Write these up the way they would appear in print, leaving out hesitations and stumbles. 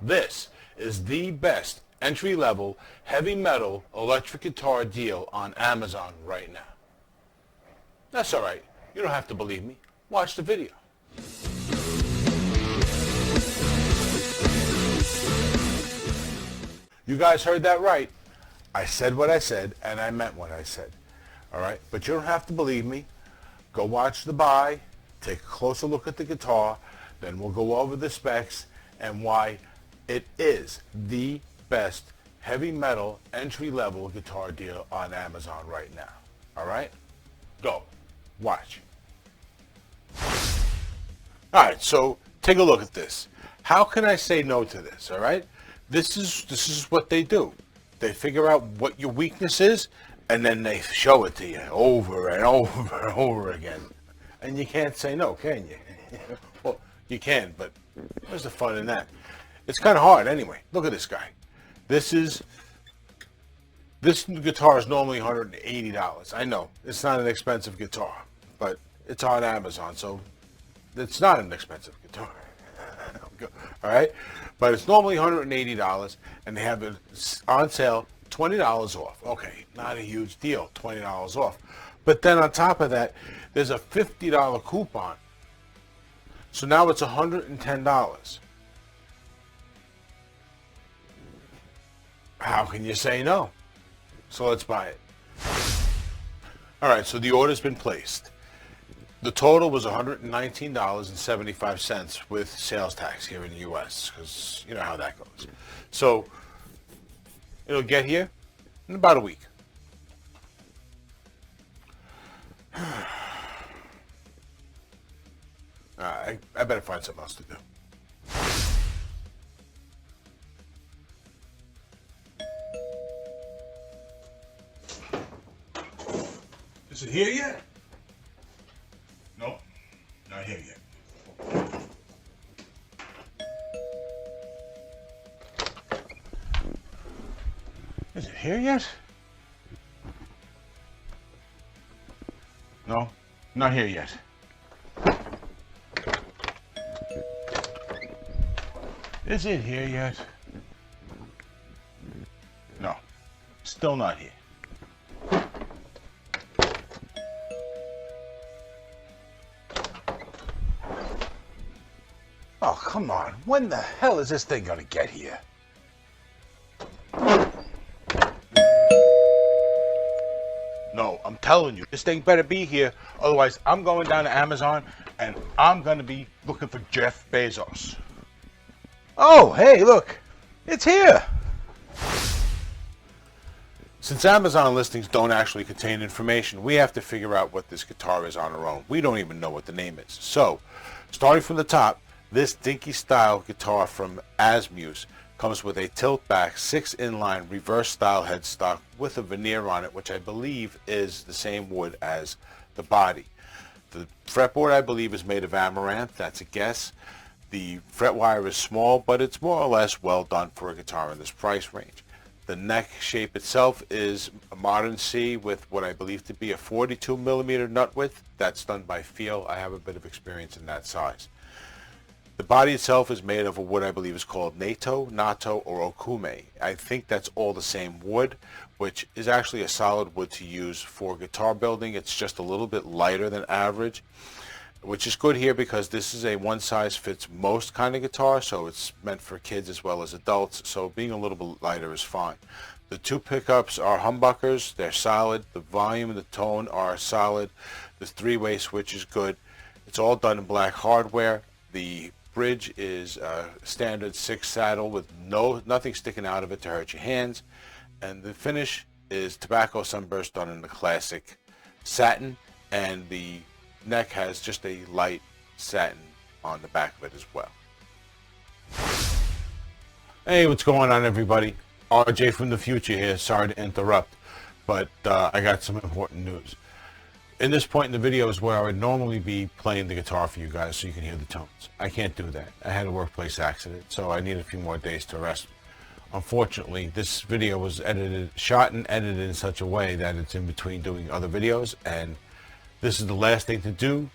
This is the best entry-level heavy metal electric guitar deal on Amazon right now. That's alright. You don't have to believe me. Watch the video. You guys heard that right. I said what I said, and I meant what I said. Alright? But you don't have to believe me. Go watch the buy, take a closer look at the guitar, then we'll go over the specs and why it is the best heavy metal entry-level guitar deal on Amazon right now. Alright? Go. Watch. Alright, so take a look at this. How can I say no to this? Alright? This is what they do. They figure out what your weakness is, and then they show it to you over and over and over again. And you can't say no, can you? Well, you can, but where's the fun in that? It's kind of hard anyway. Look at this guy. This guitar is normally $180. I know, it's not an expensive guitar, but it's on Amazon, so it's not an expensive guitar. All right? But it's normally $180, and they have it on sale, $20 off. Okay, not a huge deal, $20 off. But then on top of that, there's a $50 coupon. So now it's $110. How can you say no? So let's buy it. All right, so the order's been placed. The total was $119.75 with sales tax here in the U.S., because you know how that goes. So it'll get here in about a week. I better find something else to do. Is it here yet? Nope, not here yet. Is it here yet? No, not here yet. Is it here yet? No, still not here. Oh, come on. When the hell is this thing gonna get here? No, I'm telling you, this thing better be here. Otherwise, I'm going down to Amazon and I'm gonna be looking for Jeff Bezos. Oh, hey, look. It's here. Since Amazon listings don't actually contain information, we have to figure out what this guitar is on our own. We don't even know what the name is. So, starting from the top, this Dinky style guitar from Asmuse comes with a tilt back 6 inline reverse style headstock with a veneer on it, which I believe is the same wood as the body. The fretboard I believe is made of amaranth, that's a guess. The fret wire is small, but it's more or less well done for a guitar in this price range. The neck shape itself is a modern C with what I believe to be a 42mm nut width. That's done by feel. I have a bit of experience in that size. The body itself is made of a wood I believe is called natto, or okume. I think that's all the same wood, which is actually a solid wood to use for guitar building. It's just a little bit lighter than average, which is good here because this is a one-size-fits-most kind of guitar, so it's meant for kids as well as adults, so being a little bit lighter is fine. The two pickups are humbuckers. They're solid. The volume and the tone are solid. The three-way switch is good. It's all done in black hardware. The bridge is a standard 6 saddle with nothing sticking out of it to hurt your hands, and the finish is tobacco sunburst done in the classic satin, and the neck has just a light satin on the back of it as well. Hey, what's going on, everybody? RJ from the future here. Sorry to interrupt, but I got some important news. In this point in the video is where I would normally be playing the guitar for you guys so you can hear the tones. I can't do that. I had a workplace accident, so I need a few more days to rest. Unfortunately, this video was shot and edited in such a way that it's in between doing other videos, and this is the last thing to do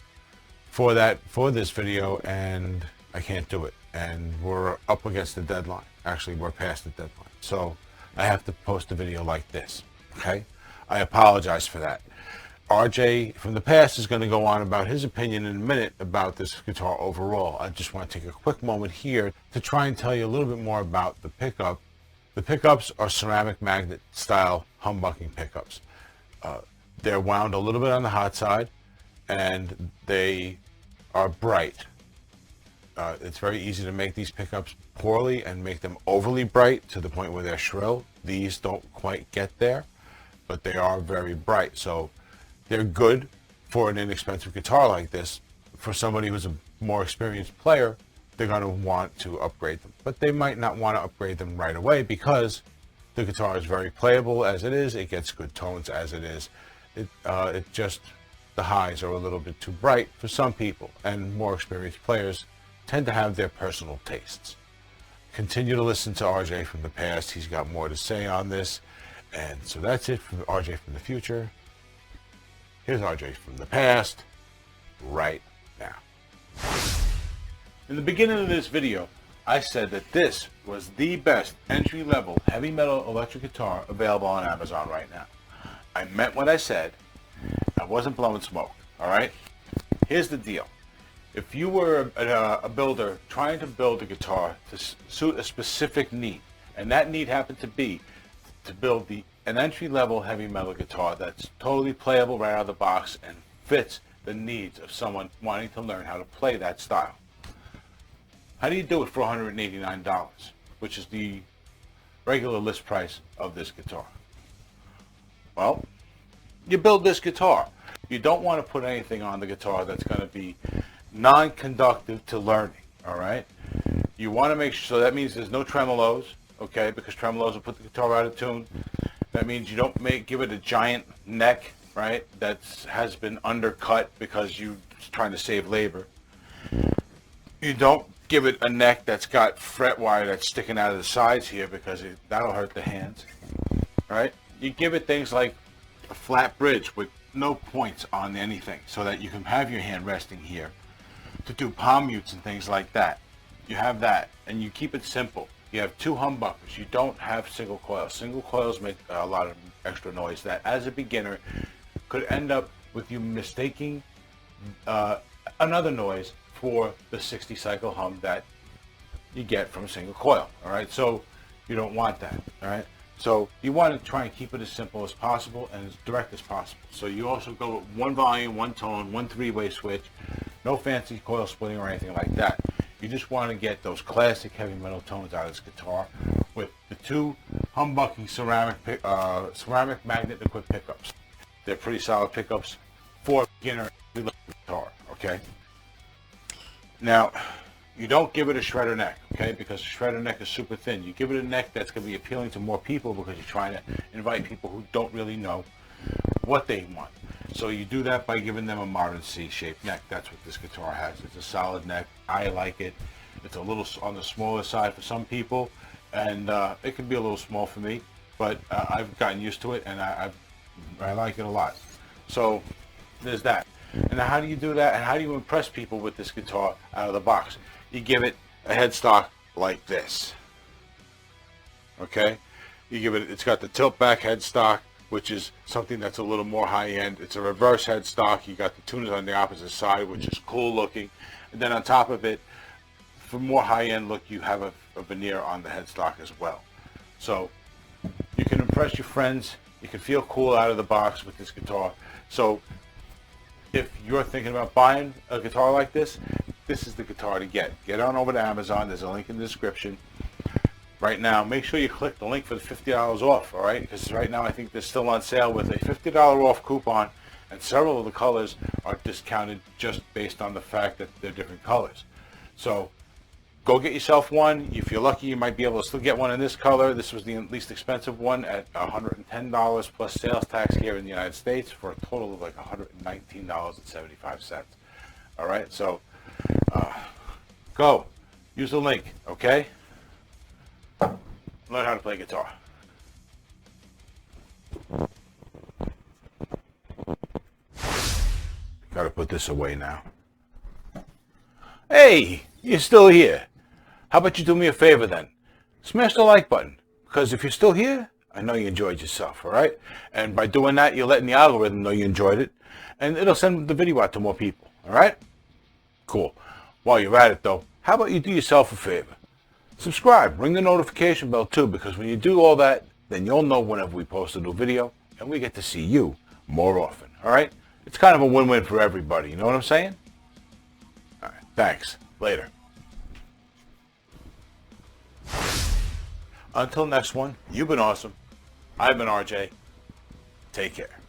for this video, and I can't do it. and we're up against the deadline. Actually, we're past the deadline. So I have to post a video like this, okay? I apologize for that. RJ from the past is going to go on about his opinion in a minute about this guitar overall. I just want to take a quick moment here to try and tell you a little bit more about the pickup. The pickups are ceramic magnet style humbucking pickups. They're wound a little bit on the hot side, and they are bright. It's very easy to make these pickups poorly and make them overly bright to the point where they're shrill. These don't quite get there, but they are very bright. So they're good for an inexpensive guitar like this. For somebody who's a more experienced player, they're going to want to upgrade them. But they might not want to upgrade them right away because the guitar is very playable as it is. It gets good tones as it is. It just, the highs are a little bit too bright for some people, and more experienced players tend to have their personal tastes. Continue to listen to RJ from the past. He's got more to say on this. And so that's it from RJ from the future. Here's RJ from the past, right now. In the beginning of this video, I said that this was the best entry-level heavy metal electric guitar available on Amazon right now. I meant what I said. I wasn't blowing smoke, all right? Here's the deal. If you were a builder trying to build a guitar to suit a specific need, and that need happened to be to build an entry-level heavy metal guitar that's totally playable right out of the box and fits the needs of someone wanting to learn how to play that style. How do you do it for $189, which is the regular list price of this guitar? Well, you build this guitar. You don't want to put anything on the guitar that's going to be non-conductive to learning, all right? You want to make sure, so that means there's no tremolos, okay, because tremolos will put the guitar out of tune. That means you don't give it a giant neck, right, that has been undercut because you're trying to save labor. You don't give it a neck that's got fret wire that's sticking out of the sides here because that'll hurt the hands, all right? You give it things like a flat bridge with no points on anything so that you can have your hand resting here to do palm mutes and things like that. You have that, and you keep it simple. You have two humbuckers. You don't have single coils. Single coils make a lot of extra noise that, as a beginner, could end up with you mistaking another noise for the 60 cycle hum that you get from a single coil. All right, so you don't want that. All right, so you want to try and keep it as simple as possible and as direct as possible. So you also go with one volume, one tone, one three-way switch. No fancy coil splitting or anything like that. You just want to get those classic heavy metal tones out of this guitar with the two humbucking ceramic magnet equipped pickups. They're pretty solid pickups for a beginner guitar, okay? Now, you don't give it a shredder neck, okay? Because the shredder neck is super thin. You give it a neck that's going to be appealing to more people because you're trying to invite people who don't really know what they want. So you do that by giving them a modern C-shaped neck. That's what this guitar has. It's a solid neck. I like it. It's a little on the smaller side for some people, and it can be a little small for me, but I've gotten used to it, and I like it a lot. So there's that. And now how do you do that, and how do you impress people with this guitar out of the box? You give it a headstock like this. Okay? You give it, it's got the tilt back headstock, which is something that's a little more high-end. It's a reverse headstock. You got the tuners on the opposite side, which is cool looking. And then on top of it, for more high-end look, you have a veneer on the headstock as well. So you can impress your friends. You can feel cool out of the box with this guitar. So if you're thinking about buying a guitar like this, this is the guitar to get. Get on over to Amazon. There's a link in the description. Right now, make sure you click the link for the $50 off, all right? Because right now I think they're still on sale with a $50 off coupon, and several of the colors are discounted just based on the fact that they're different colors. So go get yourself one. If you're lucky, you might be able to still get one in this color. This was the least expensive one at $110 plus sales tax here in the United States for a total of like $119.75. All right, so go. Use the link, okay? Learn how to play guitar. Gotta put this away now. Hey, you're still here. How about you do me a favor then? Smash the like button, because if you're still here, I know you enjoyed yourself, all right? And by doing that, you're letting the algorithm know you enjoyed it, and it'll send the video out to more people, all right? Cool. While you're at it, though, how about you do yourself a favor? Subscribe, ring the notification bell, too, because when you do all that, then you'll know whenever we post a new video, and we get to see you more often, all right? It's kind of a win-win for everybody, you know what I'm saying? All right, thanks. Later. Until next one, you've been awesome. I've been RJ. Take care.